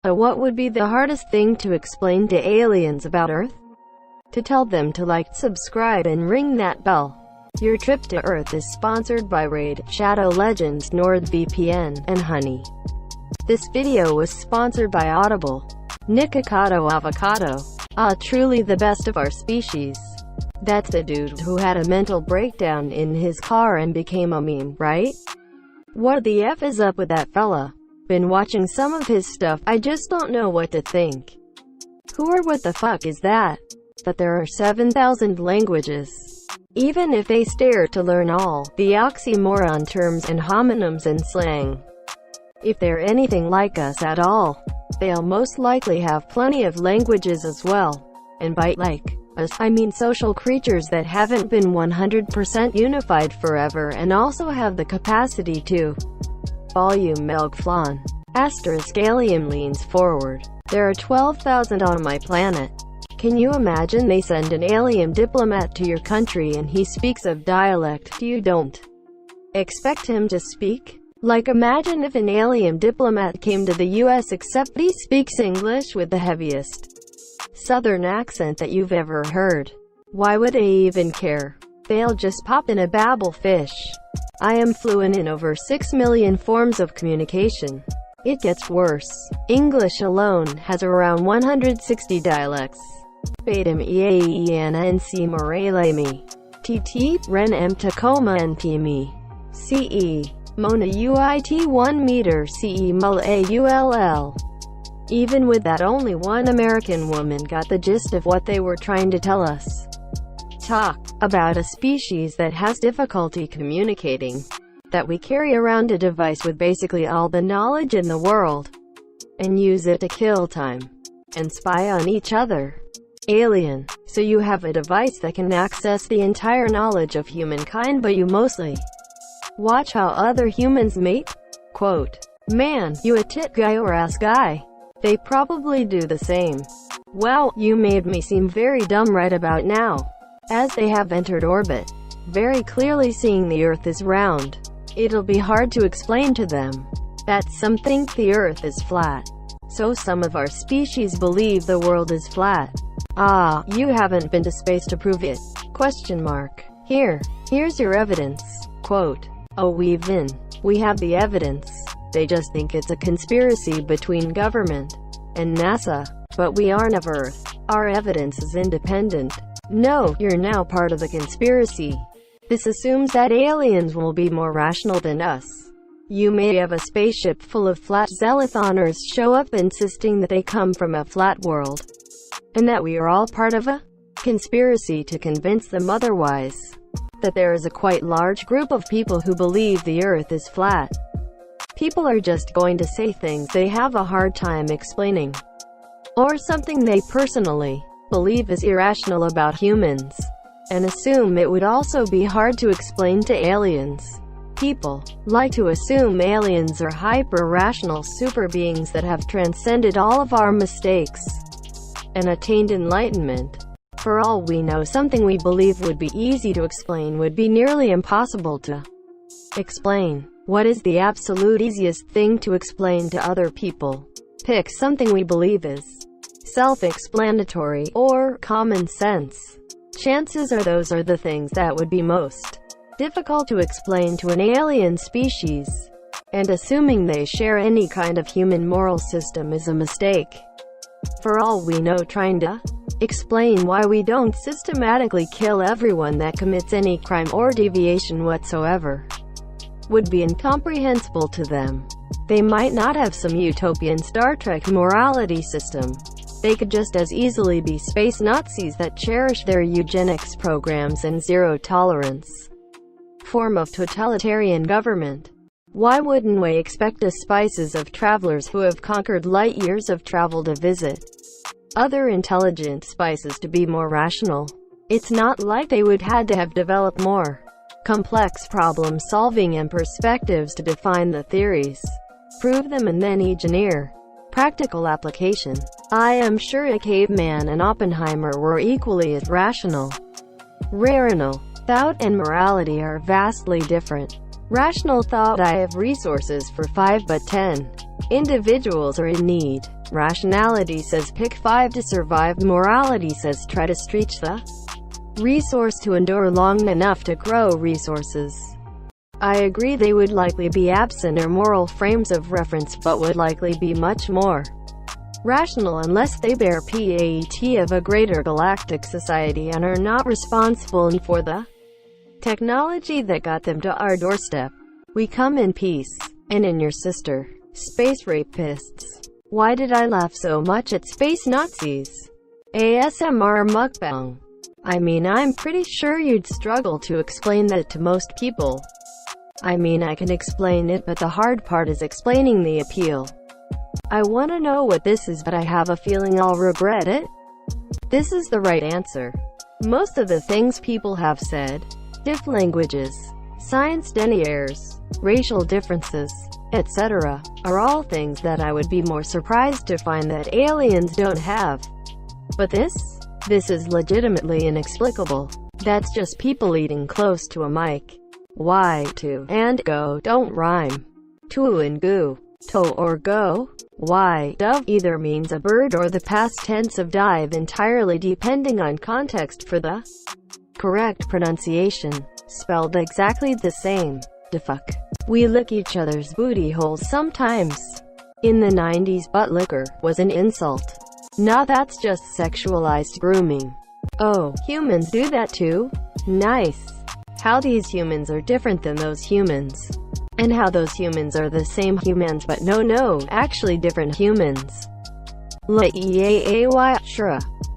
So what would be the hardest thing to explain to aliens about Earth? To tell them to like, subscribe and ring that bell. Your trip to Earth is sponsored by Raid, Shadow Legends, NordVPN, and Honey. This video was sponsored by Audible. Nikocado Avocado. Ah, truly the best of our species. That's the dude who had a mental breakdown in his car and became a meme, right? What the F is up with that fella? Been watching some of his stuff, I just don't know what to think. Who or what the fuck is that? But there are 7,000 languages. Even if they stare to learn all the oxymoron terms and homonyms and slang. If they're anything like us at all, they'll most likely have plenty of languages as well. And by like us, I mean social creatures that haven't been 100% unified forever and also have the capacity to. Volume Melg Flan. Asterisk alien leans forward. There are 12,000 on my planet. Can you imagine they send an alien diplomat to your country and he speaks of dialect you don't expect him to speak? Like imagine if an alien diplomat came to the US except he speaks English with the heaviest southern accent that you've ever heard. Why would they even care? They'll just pop in a babble fish. I am fluent in over 6 million forms of communication. It gets worse. English alone has around 160 dialects. Betam Eaena NC Morelemi. TT, Ren M Tacoma NTME. CE. Mona UIT 1 meter CE Mul AULL. Even with that, only one American woman got the gist of what they were trying to tell us. Talk about a species that has difficulty communicating. That we carry around a device with basically all the knowledge in the world. And use it to kill time. And spy on each other. Alien. So you have a device that can access the entire knowledge of humankind, but you mostly watch how other humans mate? Quote, man, you a tit guy or ass guy? They probably do the same. Wow, you made me seem very dumb right about now. As they have entered orbit, very clearly seeing the Earth is round, it'll be hard to explain to them that some think the Earth is flat. So some of our species believe the world is flat. Ah, you haven't been to space to prove it? Question mark. Here's your evidence. Quote, oh, we have the evidence. They just think it's a conspiracy between government and NASA. But we aren't of Earth. Our evidence is independent. No, you're now part of the conspiracy. This assumes that aliens will be more rational than us. You may have a spaceship full of flat zealothoners show up insisting that they come from a flat world, and that we are all part of a conspiracy to convince them otherwise. That there is a quite large group of people who believe the Earth is flat. People are just going to say things they have a hard time explaining, or something they personally believe is irrational about humans, and assume it would also be hard to explain to aliens. People like to assume aliens are hyper-rational super beings that have transcended all of our mistakes and attained enlightenment. For all we know, something we believe would be easy to explain would be nearly impossible to explain. What is the absolute easiest thing to explain to other people? Pick something we believe is self-explanatory or common sense. Chances are those are the things that would be most difficult to explain to an alien species. And assuming they share any kind of human moral system is a mistake. For all we know, trying to explain why we don't systematically kill everyone that commits any crime or deviation whatsoever would be incomprehensible to them. They might not have some utopian Star Trek morality system. They could just as easily be space Nazis that cherish their eugenics programs and zero-tolerance form of totalitarian government. Why wouldn't we expect the spices of travelers who have conquered light years of travel to visit other intelligent spices to be more rational? It's not like they would had to have developed more complex problem-solving and perspectives to define the theories, prove them, and then engineer practical application. I am sure a caveman and Oppenheimer were equally as rational. Rational thought and morality are vastly different. Rational thought: I have resources for 5 but 10 individuals are in need. Rationality says pick 5 to survive. Morality says try to stretch the resource to endure long enough to grow resources. I agree they would likely be absent or moral frames of reference, but would likely be much more rational unless they bear PAT of a greater galactic society and are not responsible for the technology that got them to our doorstep. We come in peace. And in your sister. Space rapists. Why did I laugh so much at space Nazis? ASMR mukbang. I mean, I'm pretty sure you'd struggle to explain that to most people. I mean, I can explain it, but the hard part is explaining the appeal. I want to know what this is, but I have a feeling I'll regret it. This is the right answer. Most of the things people have said, diff languages, science deniers, racial differences, etc., are all things that I would be more surprised to find that aliens don't have. But this is legitimately inexplicable. That's just people eating close to a mic. Why to and go don't rhyme. To and goo. To or go. Why dove either means a bird or the past tense of dive, entirely depending on context for the correct pronunciation. Spelled exactly the same. The fuck. We lick each other's booty holes sometimes. In the 90s, butt licker was an insult. Nah, that's just sexualized grooming. Oh, humans do that too? Nice. How these humans are different than those humans. And how those humans are the same humans but no, actually different humans. La-e-a-a-y, sure.